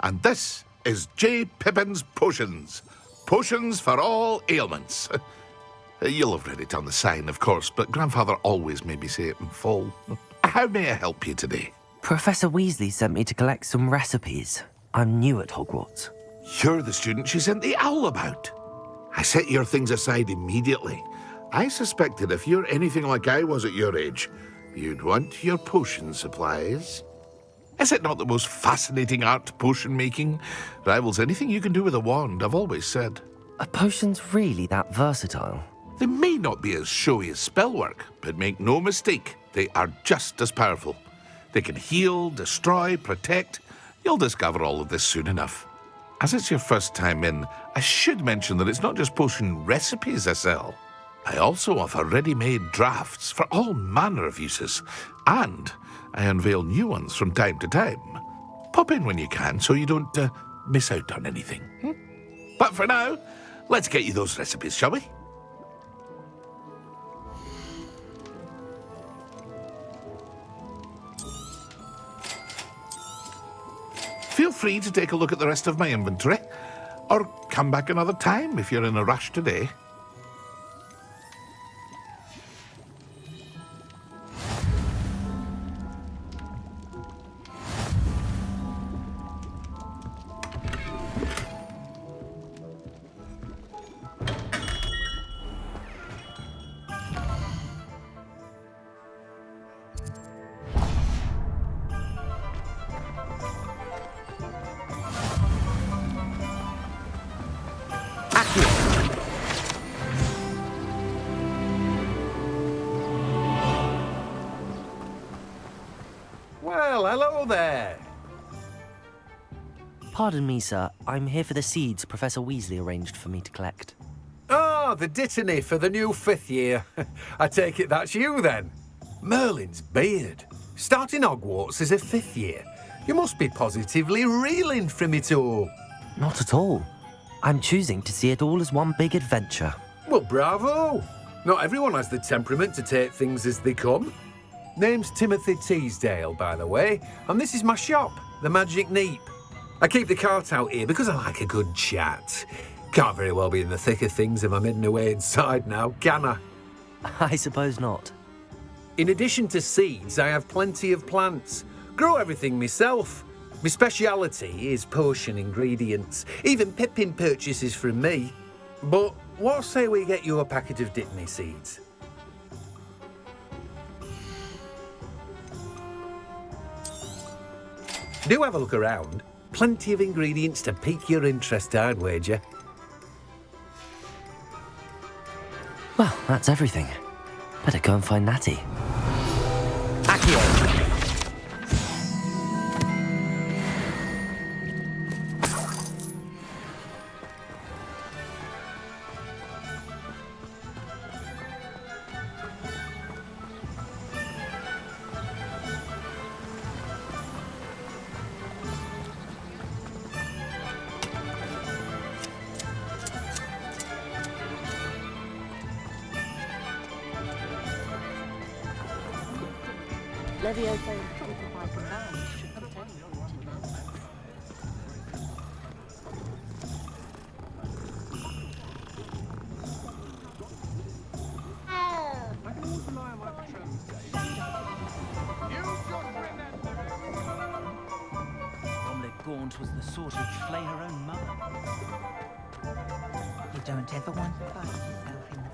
And this is J. Pippin's Potions. Potions for all ailments. You'll have read it on the sign, of course, but Grandfather always made me say it in full. How may I help you today? Professor Weasley sent me to collect some recipes. I'm new at Hogwarts. You're the student she sent the owl about. I set your things aside immediately. I suspected if you're anything like I was at your age, you'd want your potion supplies. Is it not the most fascinating art, potion making? Rivals anything you can do with a wand, I've always said. Are potions really that versatile? They may not be as showy as spellwork, but make no mistake, they are just as powerful. They can heal, destroy, protect. You'll discover all of this soon enough. As it's your first time in, I should mention that it's not just potion recipes I sell. I also offer ready-made drafts for all manner of uses, and I unveil new ones from time to time. Pop in when you can so you don't miss out on anything. But for now, let's get you those recipes, shall we? Feel free to take a look at the rest of my inventory, or come back another time if you're in a rush today. Well, hello there. Pardon me, sir. I'm here for the seeds Professor Weasley arranged for me to collect. Oh, the dittany for the new 5th year. I take it that's you, then. Merlin's beard. Starting Hogwarts as a 5th year. You must be positively reeling from it all. Not at all. I'm choosing to see it all as one big adventure. Well, bravo! Not everyone has the temperament to take things as they come. Name's Timothy Teasdale, by the way, and this is my shop, the Magic Neep. I keep the cart out here because I like a good chat. Can't very well be in the thick of things if I'm hidden away inside now, can I? I suppose not. In addition to seeds, I have plenty of plants. Grow everything myself. My speciality is potion ingredients. Even Pippin purchases from me. But what say we get you a packet of Dittany seeds? Do have a look around. Plenty of ingredients to pique your interest, I'd wager. Well, that's everything. Better go and find Natty. Accio! Gaunt was the sort who'd flay her own mother. You don't ever want to find yourself in the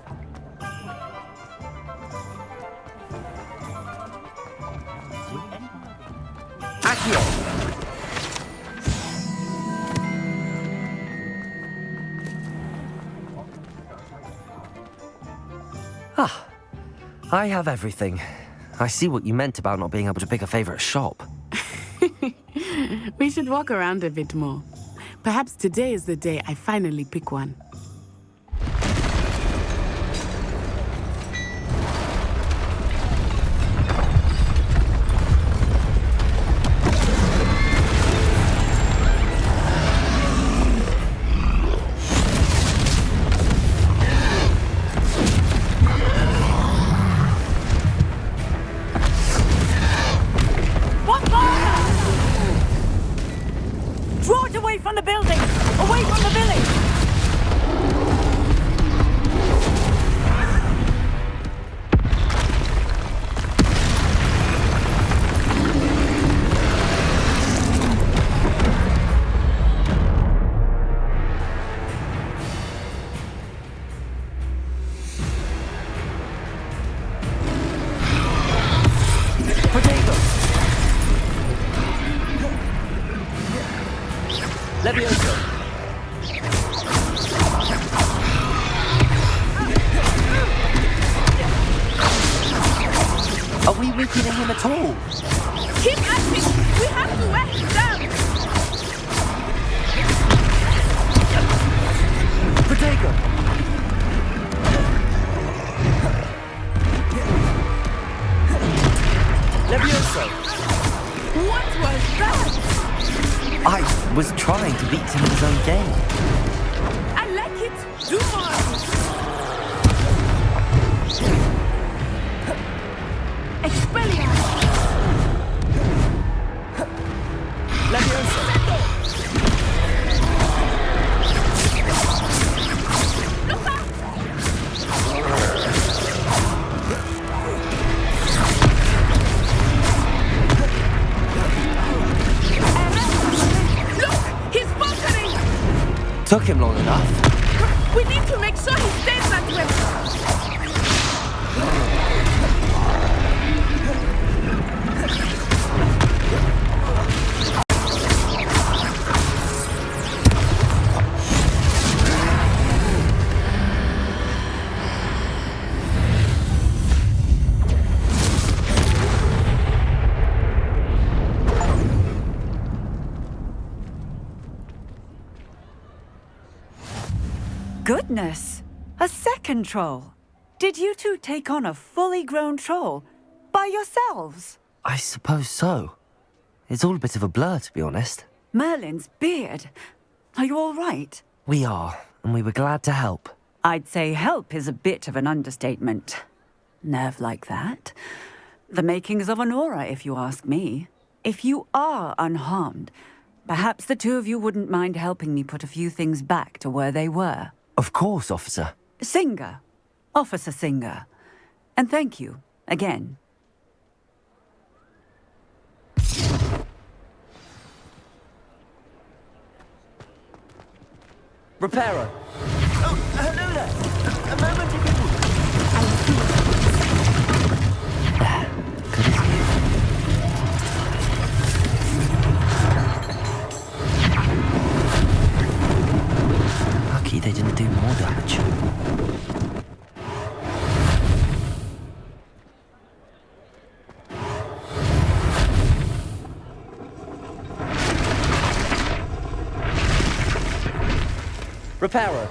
Ah, I have everything. I see what you meant about not being able to pick a favourite shop. We should walk around a bit more. Perhaps today is the day I finally pick one. Are we weakening him at all? Keep acting! We have to wear him down! Protego! Levioso! What was that? I was trying to beat him in his own game. I like it! Do more! Expelliarmus! Levioso! Look out! Look! He's faltering! Took him long enough. We need to make sure he stays that way! Goodness! A second troll! Did you two take on a fully grown troll by yourselves? I suppose so. It's all a bit of a blur, to be honest. Merlin's beard. Are you all right? We are, and we were glad to help. I'd say help is a bit of an understatement. Nerve like that. The makings of an aura, if you ask me. If you are unharmed, perhaps the two of you wouldn't mind helping me put a few things back to where they were. Of course, officer. Singer. Officer Singer. And thank you, again. Repairer! Oh, hello there! A moment, if you would. Lucky they didn't do more damage. Repairer!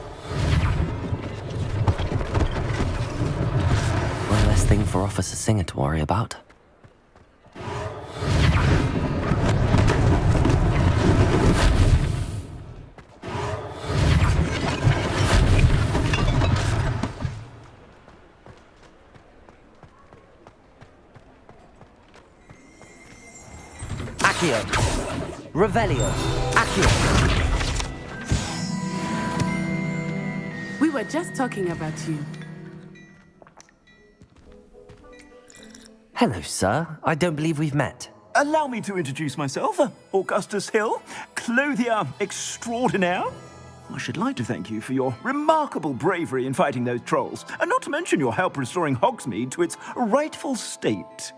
One less thing for Officer Singer to worry about. Accio! Revelio! Accio! We were just talking about you. Hello, sir. I don't believe we've met. Allow me to introduce myself, Augustus Hill, clothier extraordinaire. I should like to thank you for your remarkable bravery in fighting those trolls, and not to mention your help restoring Hogsmeade to its rightful state.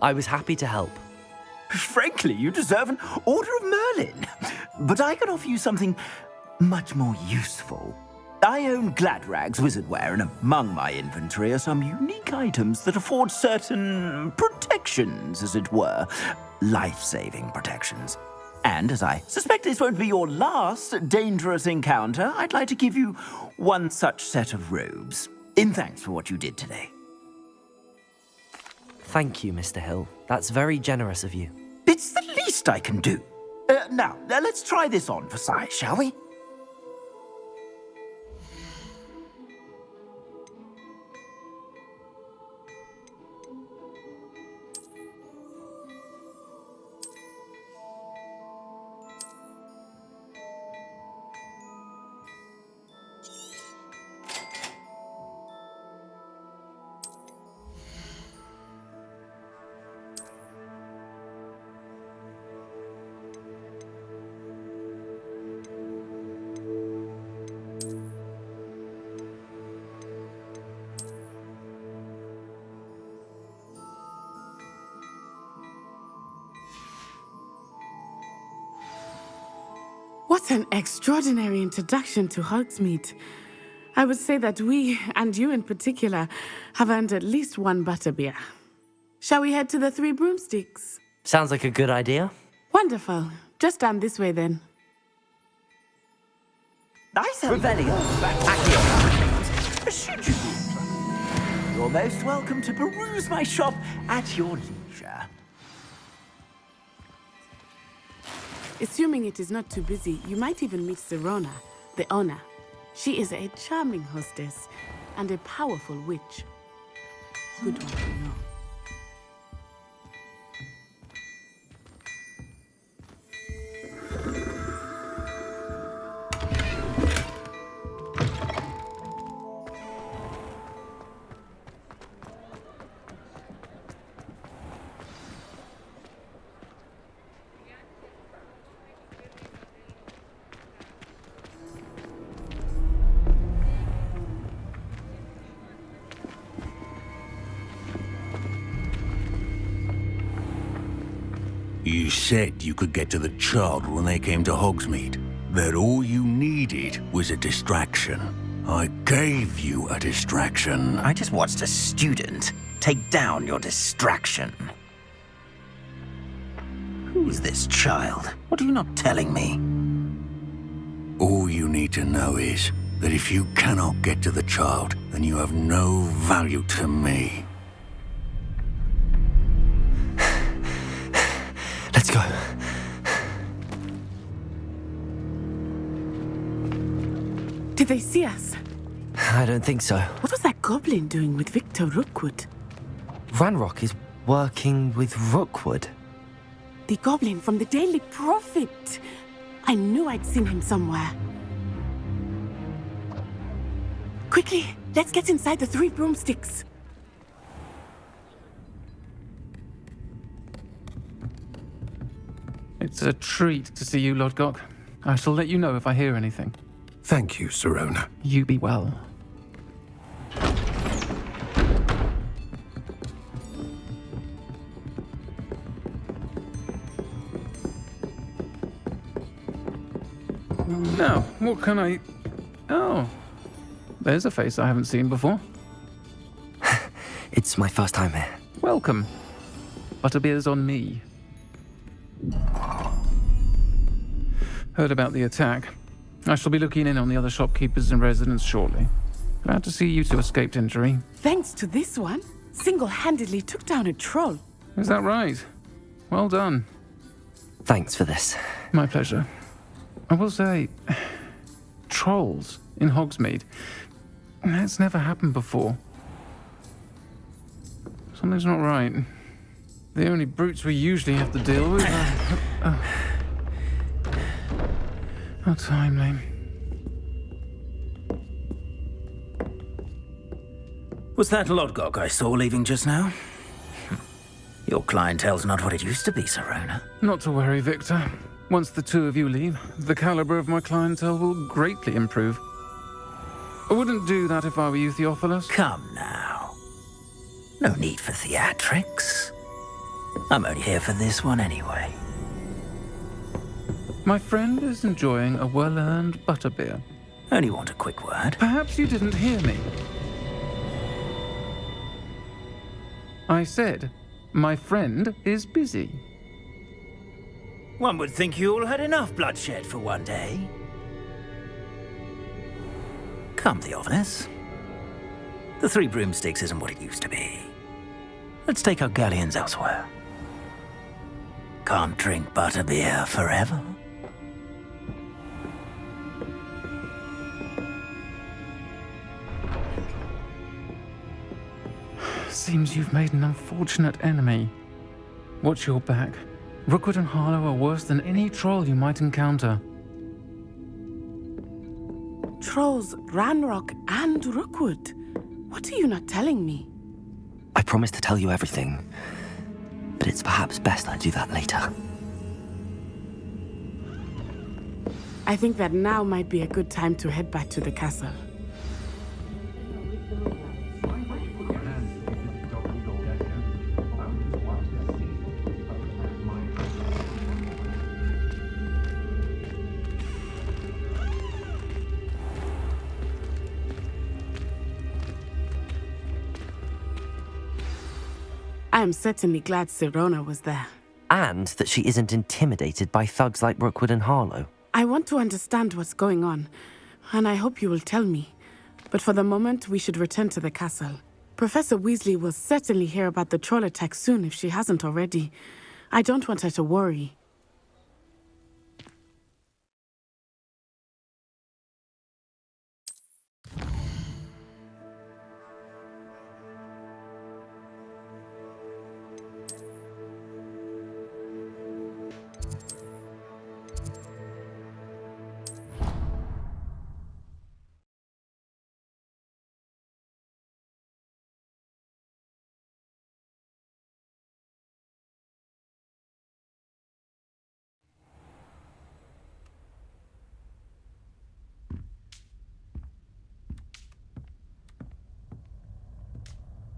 I was happy to help. Frankly, you deserve an Order of Merlin. But I can offer you something much more useful. I own Gladrag's wizardware, and among my inventory are some unique items that afford certain protections, as it were. Life-saving protections. And as I suspect this won't be your last dangerous encounter, I'd like to give you one such set of robes, in thanks for what you did today. Thank you, Mr. Hill. That's very generous of you. It's the least I can do. Now, let's try this on for size, shall we? What an extraordinary introduction to Hogsmeade. I would say that we, and you in particular, have earned at least one butterbeer. Shall we head to the Three Broomsticks? Sounds like a good idea. Wonderful. Just down this way then. Nice. Revelio. Should you be inclined, you're most welcome to peruse my shop at your leisure. Assuming it is not too busy, you might even meet Serona, the owner. She is a charming hostess and a powerful witch. Good one to know. You said you could get to the child when they came to Hogsmeade. That all you needed was a distraction. I gave you a distraction. I just watched a student take down your distraction. Who's this child? What are you not telling me? All you need to know is that if you cannot get to the child, then you have no value to me. Let's go. Did they see us? I don't think so. What was that goblin doing with Victor Rookwood? Ranrock is working with Rookwood. The goblin from the Daily Prophet. I knew I'd seen him somewhere. Quickly, let's get inside the 3 broomsticks. It's a treat to see you, Lodgok. I shall let you know if I hear anything. Thank you, Sirona. You be well. Now, what can I... Oh, there's a face I haven't seen before. It's my first time here. Welcome. Butterbeer's on me. Heard about the attack. I shall be looking in on the other shopkeepers and residents shortly. Glad to see you two escaped injury. Thanks to this one, single-handedly took down a troll. Is that right? Well done. Thanks for this. My pleasure. I will say, trolls in Hogsmeade. That's never happened before. Something's not right. The only brutes we usually have to deal with are... How timely. Was that Lodgok I saw leaving just now? Your clientele's not what it used to be, Sirona. Not to worry, Victor. Once the two of you leave, the caliber of my clientele will greatly improve. I wouldn't do that if I were you, Theophilus. Come now. No need for theatrics. I'm only here for this one anyway. My friend is enjoying a well-earned butterbeer. Only want a quick word. Perhaps you didn't hear me. I said, my friend is busy. One would think you all had enough bloodshed for one day. Come, Theophilus. The 3 broomsticks isn't what it used to be. Let's take our galleons elsewhere. Can't drink butterbeer forever. Seems you've made an unfortunate enemy. Watch your back. Rookwood and Harlow are worse than any troll you might encounter. Trolls, Ranrock, and Rookwood. What are you not telling me? I promised to tell you everything, but it's perhaps best I do that later. I think that now might be a good time to head back to the castle. I am certainly glad Sirona was there. And that she isn't intimidated by thugs like Rookwood and Harlow. I want to understand what's going on, and I hope you will tell me. But for the moment, we should return to the castle. Professor Weasley will certainly hear about the troll attack soon if she hasn't already. I don't want her to worry.